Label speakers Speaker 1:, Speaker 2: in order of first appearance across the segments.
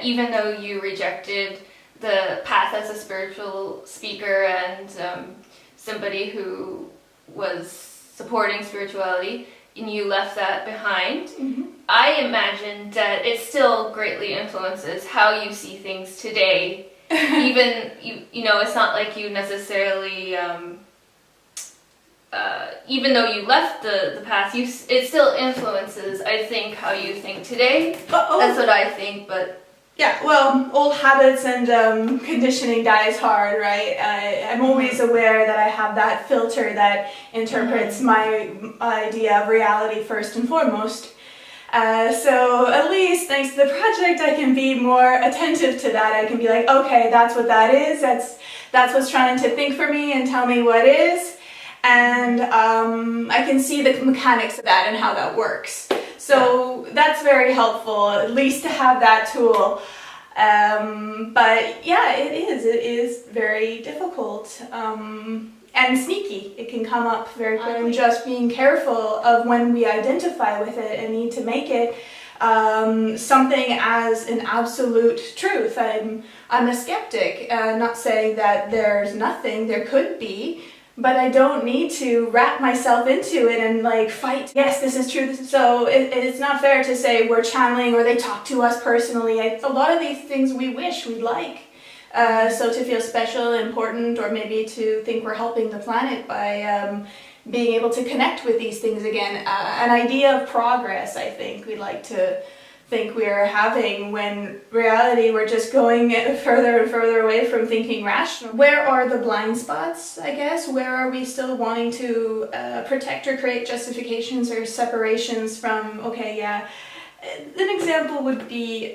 Speaker 1: Even though you rejected the path as a spiritual speaker and somebody who was supporting spirituality, and you left that behind, I imagine that it still greatly influences how you see things today. Even, you know, it's not like you necessarily, even though you left the path, it still influences, I think, how you think today. That's what I think, but...
Speaker 2: Yeah, well, old habits and conditioning dies hard, right? I'm always aware that I have that filter that interprets my idea of reality first and foremost. So at least thanks to the project, I can be more attentive to that. I can be like, okay, that's what that is. That's what's trying to think for me and tell me what is. And I can see the mechanics of that and how that works. So that's very helpful, at least to have that tool. But yeah, it is very difficult and sneaky. It can come up very quickly. Just being careful of when we identify with it and need to make it something as an absolute truth. I'm a skeptic, not saying that there's nothing, there could be. But I don't need to wrap myself into it and like fight, yes, this is true. So it's not fair to say we're channeling or they talk to us personally. A lot of these things we wish we'd like. So to feel special, important, or maybe to think we're helping the planet by being able to connect with these things again. An idea of progress, I think, we'd like to think we're having, when reality we're just going further and further away from thinking rational. Where are the blind spots, I guess? Where are we still wanting to protect or create justifications or separations from, okay, yeah. An example would be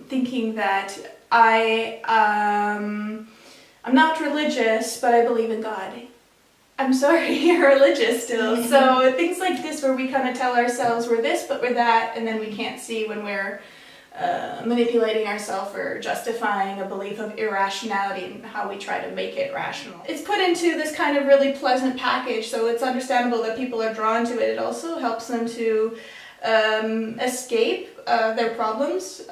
Speaker 2: thinking that I'm not religious, but I believe in God. I'm sorry, you're religious still. So things like this where we kind of tell ourselves we're this but we're that, and then we can't see when we're manipulating ourselves or justifying a belief of irrationality and how we try to make it rational. It's put into this kind of really pleasant package, so it's understandable that people are drawn to it. It also helps them to escape their problems,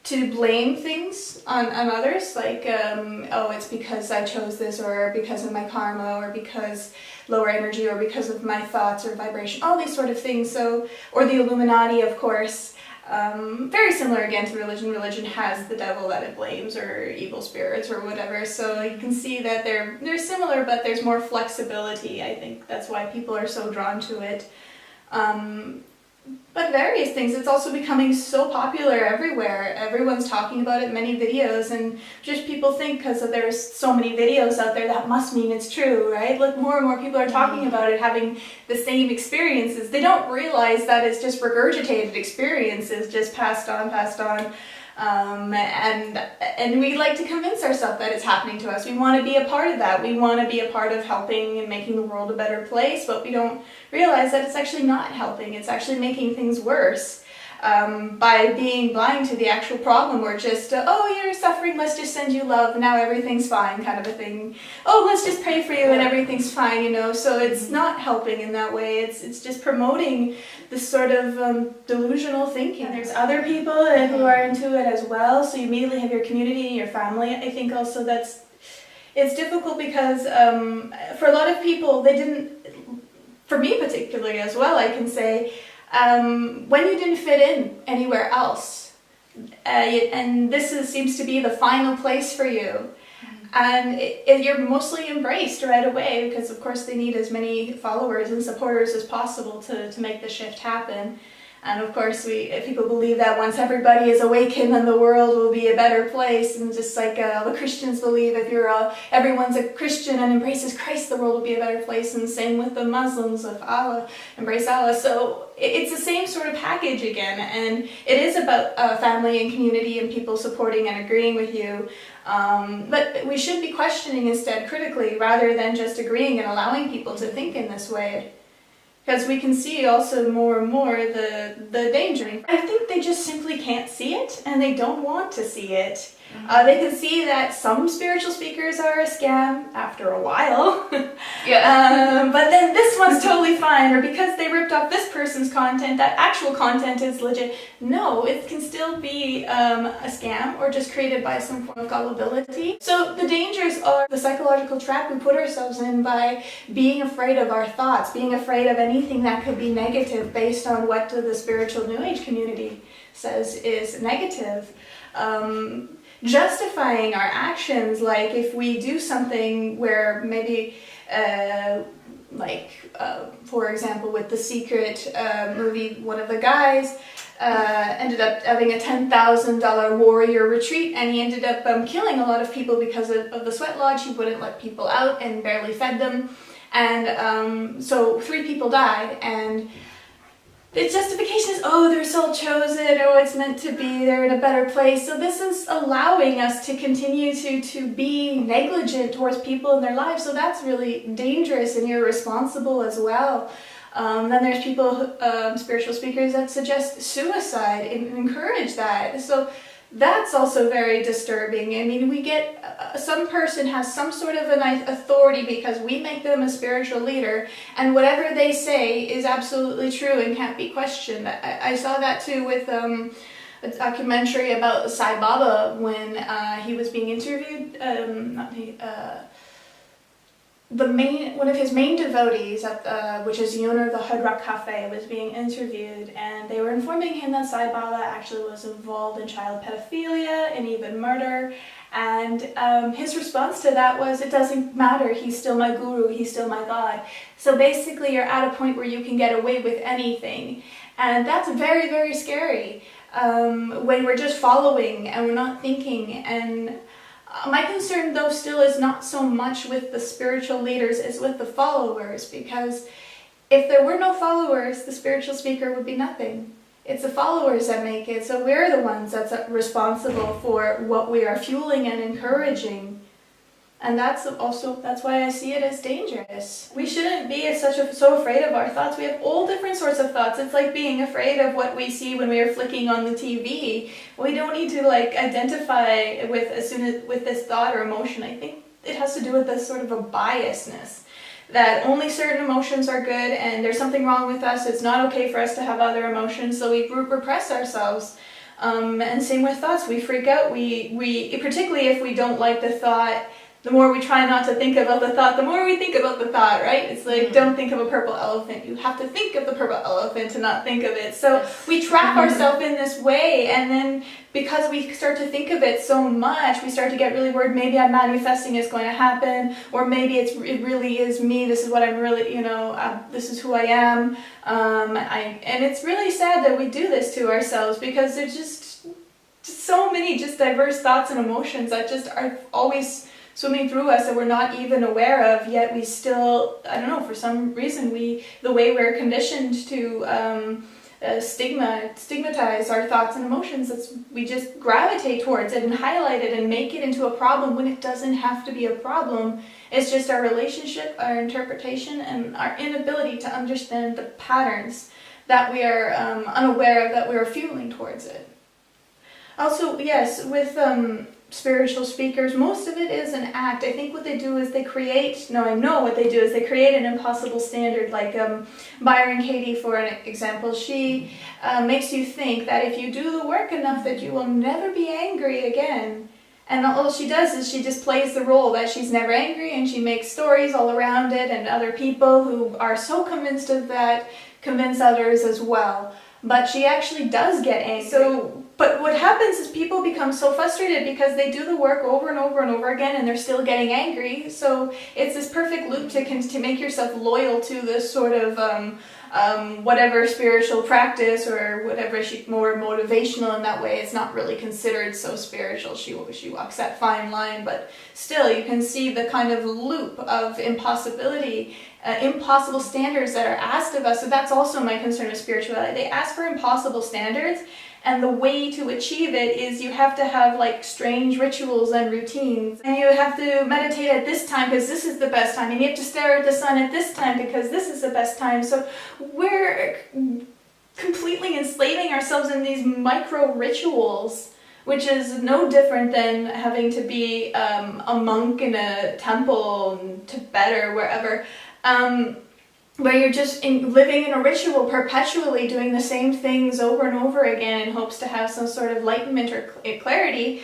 Speaker 2: to blame things on others, like, oh, it's because I chose this, or because of my karma, or because lower energy, or because of my thoughts or vibration, all these sort of things. So, or the Illuminati, of course, very similar again to religion. Religion has the devil that it blames, or evil spirits, or whatever. So you can see that they're similar, but there's more flexibility. I think that's why people are so drawn to it. But various things, it's also becoming so popular everywhere. Everyone's talking about it, many videos, and just people think because there's so many videos out there, that must mean it's true, right? Like more and more people are talking about it, having the same experiences. They don't realize that it's just regurgitated experiences, just passed on. And we like to convince ourselves that it's happening to us. We want to be a part of that. We want to be a part of helping and making the world a better place, but we don't realize that it's actually not helping. It's actually making things worse by being blind to the actual problem. We're just, oh, you're suffering, let's just send you love, now everything's fine, kind of a thing. Oh, let's just pray for you and everything's fine, you know. So it's not helping in that way. It's just promoting this sort of delusional thinking. And there's other people who are into it as well. So you immediately have your community and your family. I think also it's difficult because for a lot of people, they didn't, for me particularly as well, I can say, when you didn't fit in anywhere else, and this seems to be the final place for you, and you're mostly embraced right away, because of course they need as many followers and supporters as possible to make the shift happen. And of course people believe that once everybody is awakened, then the world will be a better place. And just like the Christians believe, if everyone's a Christian and embraces Christ, the world will be a better place. And same with the Muslims, if Allah, embrace Allah. So it's the same sort of package again. And it is about family and community and people supporting and agreeing with you. But we should be questioning instead critically, rather than just agreeing and allowing people to think in this way. Because we can see also more and more the danger. I think they they just simply can't see it and they don't want to see it. They can see that some spiritual speakers are a scam after a while. But then this one's totally fine, or because they ripped off this person's content, that actual content is legit. No, it can still be a scam or just created by some form of gullibility. So the dangers are the psychological trap we put ourselves in by being afraid of our thoughts, being afraid of anything that could be negative based on what the spiritual New Age community says is negative. Justifying our actions, like if we do something where maybe, for example, with The Secret movie, one of the guys ended up having a $10,000 warrior retreat, and he ended up killing a lot of people because of the sweat lodge. He wouldn't let people out and barely fed them, and so 3 people died, and its justification is, oh, their soul chose it, oh, it's meant to be, they're in a better place. So this is allowing us to continue to be negligent towards people in their lives. So that's really dangerous and irresponsible as well. Then there's people, spiritual speakers, that suggest suicide and encourage that. So that's also very disturbing. I mean, we get some person has some sort of an authority because we make them a spiritual leader, and whatever they say is absolutely true and can't be questioned. I saw that too with a documentary about Sai Baba when he was being interviewed. One of his main devotees, which is the owner of the Hard Rock Cafe, was being interviewed, and they were informing him that Sai Baba actually was involved in child pedophilia and even murder. And his response to that was, it doesn't matter, he's still my guru, he's still my God. So basically you're at a point where you can get away with anything. And that's very, very scary when we're just following and we're not thinking. And my concern, though, still is not so much with the spiritual leaders as with the followers, because if there were no followers, the spiritual speaker would be nothing. It's the followers that make it, so we're the ones that's responsible for what we are fueling and encouraging. And that's why I see it as dangerous. We shouldn't be so afraid of our thoughts. We have all different sorts of thoughts. It's like being afraid of what we see when we are flicking on the TV. We don't need to identify with this thought or emotion. I think it has to do with this sort of a biasness, that only certain emotions are good and there's something wrong with us. It's not okay for us to have other emotions, so we repress ourselves. And same with thoughts. We freak out. We particularly if we don't like the thought. The more we try not to think about the thought, the more we think about the thought, right? It's like, don't think of a purple elephant. You have to think of the purple elephant to not think of it. So we trap ourselves in this way, and then because we start to think of it so much, we start to get really worried. Maybe I'm manifesting is going to happen, or maybe it really is me. This is what I'm really, this is who I am. And it's really sad that we do this to ourselves, because there's just so many diverse thoughts and emotions that just are always swimming through us that we're not even aware of, yet we still, I don't know, for some reason the way we're conditioned to stigmatize our thoughts and emotions, we just gravitate towards it and highlight it and make it into a problem when it doesn't have to be a problem. It's just our relationship, our interpretation, and our inability to understand the patterns that we are unaware of, that we are fueling towards it. Also, yes, with spiritual speakers, most of it is an act. I think what they do is they create an impossible standard, like Byron Katie, for an example. She makes you think that if you do the work enough that you will never be angry again. And all she does is she just plays the role that she's never angry, and she makes stories all around it, and other people who are so convinced of that convince others as well. But she actually does get angry. But what happens is people become so frustrated because they do the work over and over and over again, and they're still getting angry. So it's this perfect loop to make yourself loyal to this sort of whatever spiritual practice or whatever. She's more motivational in that way. It's not really considered so spiritual. She walks that fine line, but still you can see the kind of loop of impossibility. Impossible standards that are asked of us. So that's also my concern with spirituality. They ask for impossible standards, and the way to achieve it is you have to have strange rituals and routines, and you have to meditate at this time because this is the best time, and you have to stare at the sun at this time because this is the best time. So we're completely enslaving ourselves in these micro rituals, which is no different than having to be a monk in a temple in Tibet or wherever, where you're just living in a ritual, perpetually doing the same things over and over again in hopes to have some sort of enlightenment or clarity.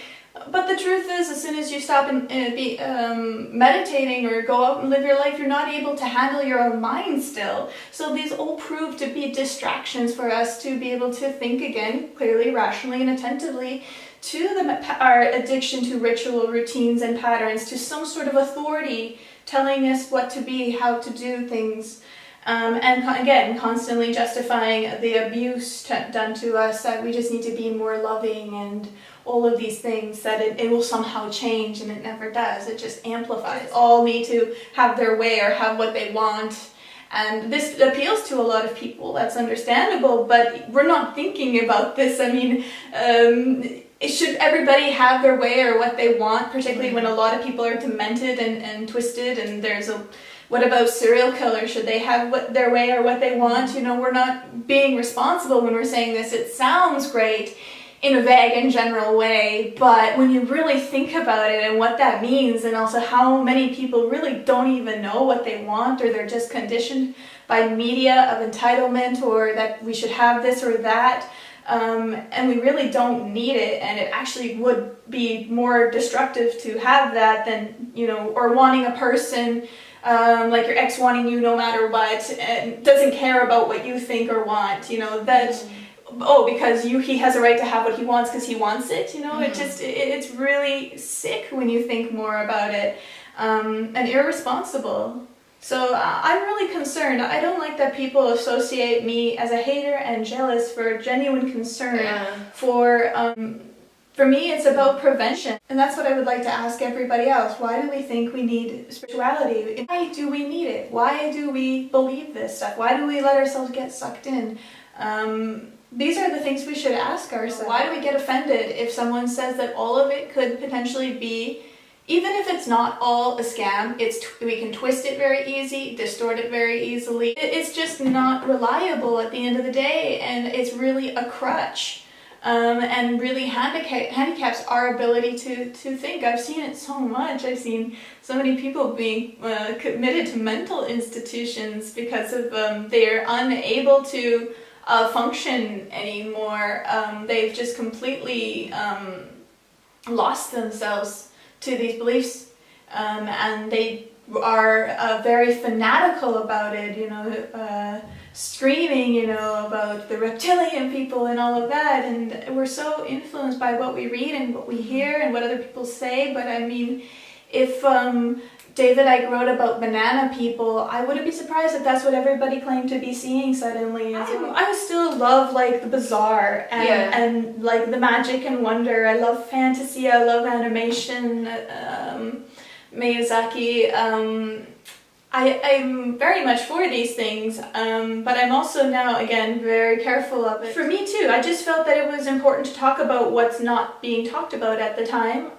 Speaker 2: But the truth is, as soon as you stop and be meditating or go out and live your life, you're not able to handle your own mind still. So these all prove to be distractions for us to be able to think again, clearly, rationally, and attentively to our addiction to ritual routines and patterns, to some sort of authority telling us what to be, how to do things. And again, constantly justifying the abuse done to us, that we just need to be more loving and all of these things, that it will somehow change, and it never does. It just amplifies. All need to have their way or have what they want. And this appeals to a lot of people, that's understandable, but we're not thinking about this. I mean, should everybody have their way or what they want, particularly when a lot of people are demented and twisted, and there's a... What about serial killers? Should they have their way or what they want? You know, we're not being responsible when we're saying this. It sounds great in a vague and general way, but when you really think about it and what that means, and also how many people really don't even know what they want, or they're just conditioned by media of entitlement, or that we should have this or that, and we really don't need it, and it actually would be more destructive to have that than, you know, or wanting a person like your ex wanting you no matter what, and doesn't care about what you think or want, you know, that, because he has a right to have what he wants because he wants it, you know, it's really sick when you think more about it, and irresponsible. So I'm really concerned. I don't like that people associate me as a hater and jealous for genuine concern for me, it's about prevention. And that's what I would like to ask everybody else. Why do we think we need spirituality? Why do we need it? Why do we believe this stuff? Why do we let ourselves get sucked in? These are the things we should ask ourselves. Why do we get offended if someone says that all of it could potentially be, even if it's not all a scam, we can twist it very easy, distort it very easily. It's just not reliable at the end of the day, and it's really a crutch. And really handicaps our ability to think. I've seen it so much. I've seen so many people being committed to mental institutions because of they're unable to function anymore. They've just completely lost themselves to these beliefs, and they are very fanatical about it, you know, screaming, you know, about the reptilian people and all of that, and we're so influenced by what we read and what we hear and what other people say. But I mean, if David Icke wrote about banana people, I wouldn't be surprised if that's what everybody claimed to be seeing suddenly. I would still love like the bizarre and like the magic and wonder. I love fantasy, I love animation, Miyazaki. I'm very much for these things, but I'm also now, again, very careful of it. For me too, I just felt that it was important to talk about what's not being talked about at the time,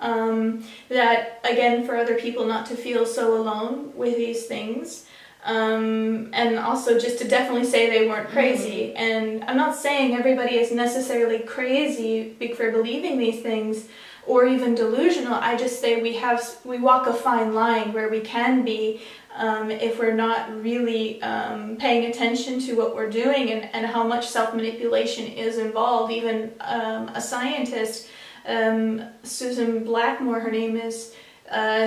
Speaker 2: that, again, for other people not to feel so alone with these things, and also just to definitely say they weren't crazy. And I'm not saying everybody is necessarily crazy for believing these things, or even delusional. I just say we walk a fine line where we can be, if we're not really paying attention to what we're doing and how much self-manipulation is involved. Even a scientist, Susan Blackmore, her name is,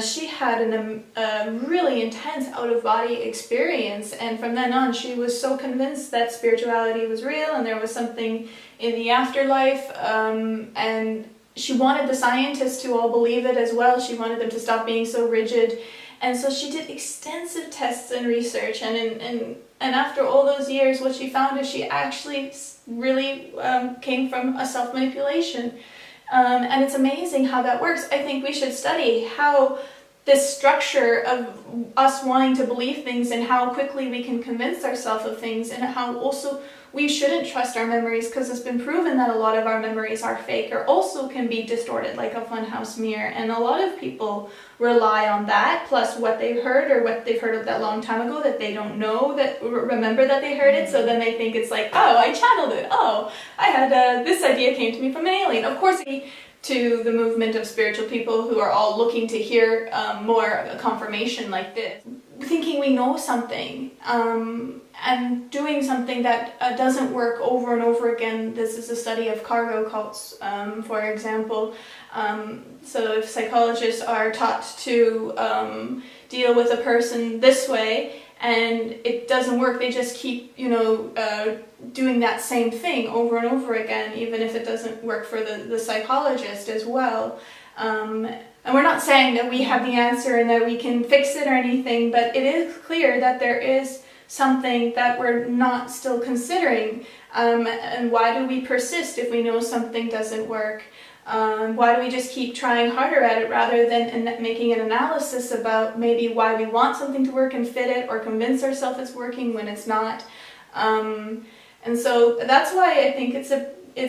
Speaker 2: she had a really intense out-of-body experience, and from then on she was so convinced that spirituality was real and there was something in the afterlife, and she wanted the scientists to all believe it as well. She wanted them to stop being so rigid. And so she did extensive tests and research, and after all those years, what she found is she actually really came from a self-manipulation. And it's amazing how that works. I think we should study how this structure of us wanting to believe things and how quickly we can convince ourselves of things, and how also we shouldn't trust our memories because it's been proven that a lot of our memories are fake or also can be distorted like a funhouse mirror. And a lot of people rely on that, plus what they've heard or what they've heard of that long time ago that they don't know, that remember that they heard it. So then they think it's like, oh, I channeled it. Oh, I had this idea came to me from an alien. Of course, to the movement of spiritual people who are all looking to hear more confirmation like this, thinking we know something and doing something that doesn't work over and over again. This is a study of cargo cults, for example. So if psychologists are taught to deal with a person this way and it doesn't work, they just keep, doing that same thing over and over again, even if it doesn't work for the psychologist as well. And we're not saying that we have the answer and that we can fix it or anything, but it is clear that there is something that we're not still considering. And why do we persist if we know something doesn't work? Why do we just keep trying harder at it rather than making an analysis about maybe why we want something to work and fit it, or convince ourselves it's working when it's not? And so that's why I think it's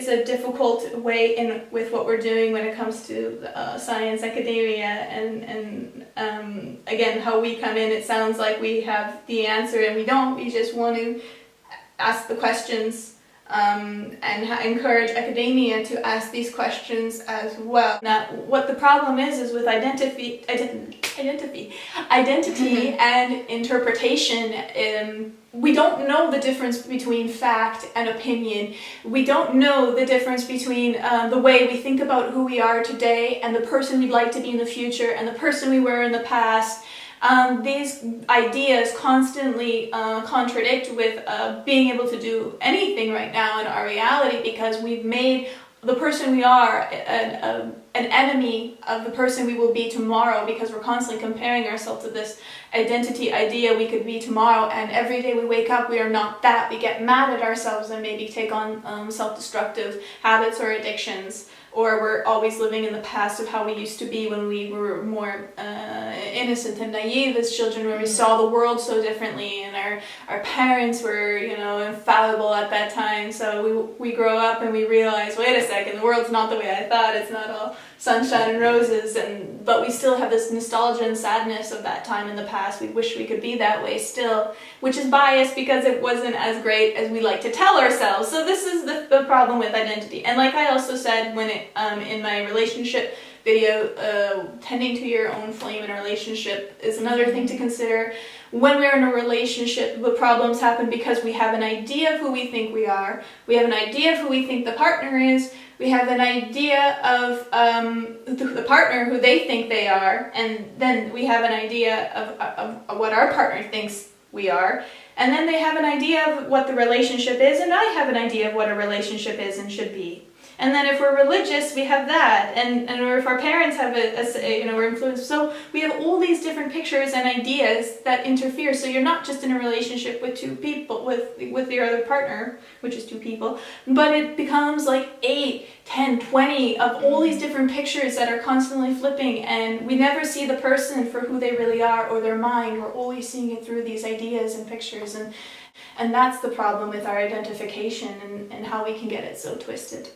Speaker 2: a difficult way in with what we're doing when it comes to science academia, and again, how we come in, it sounds like we have the answer and we don't. We just want to ask the questions and encourage academia to ask these questions as well. Now, what the problem is with identity and interpretation. We don't know the difference between fact and opinion. We don't know the difference between the way we think about who we are today and the person we'd like to be in the future and the person we were in the past. These ideas constantly contradict with being able to do anything right now in our reality, because we've made the person we are an enemy of the person we will be tomorrow, because we're constantly comparing ourselves to this identity idea we could be tomorrow, and every day we wake up we are not that. We get mad at ourselves and maybe take on self-destructive habits or addictions, or we're always living in the past of how we used to be when we were more innocent and naive as children, where we saw the world so differently, and our parents were, infallible at that time. So we grow up and we realize, wait a second, the world's not the way I thought. It's not all sunshine and roses, but we still have this nostalgia and sadness of that time in the past. We wish we could be that way still, which is biased because it wasn't as great as we like to tell ourselves. So this is the problem with identity. And like I also said when in my relationship video, tending to your own flame in a relationship is another thing to consider. When we're in a relationship, the problems happen because we have an idea of who we think we are. We have an idea of who we think the partner is. We have an idea of the partner who they think they are, and then we have an idea of what our partner thinks we are. And then they have an idea of what the relationship is, and I have an idea of what a relationship is and should be. And then if we're religious, we have that, and or if our parents have we're influenced. So we have all these different pictures and ideas that interfere. So you're not just in a relationship with two people, with your other partner, which is two people, but it becomes like 8, 10, 20 of all these different pictures that are constantly flipping, and we never see the person for who they really are or their mind. We're always seeing it through these ideas and pictures, and that's the problem with our identification and how we can get it so twisted.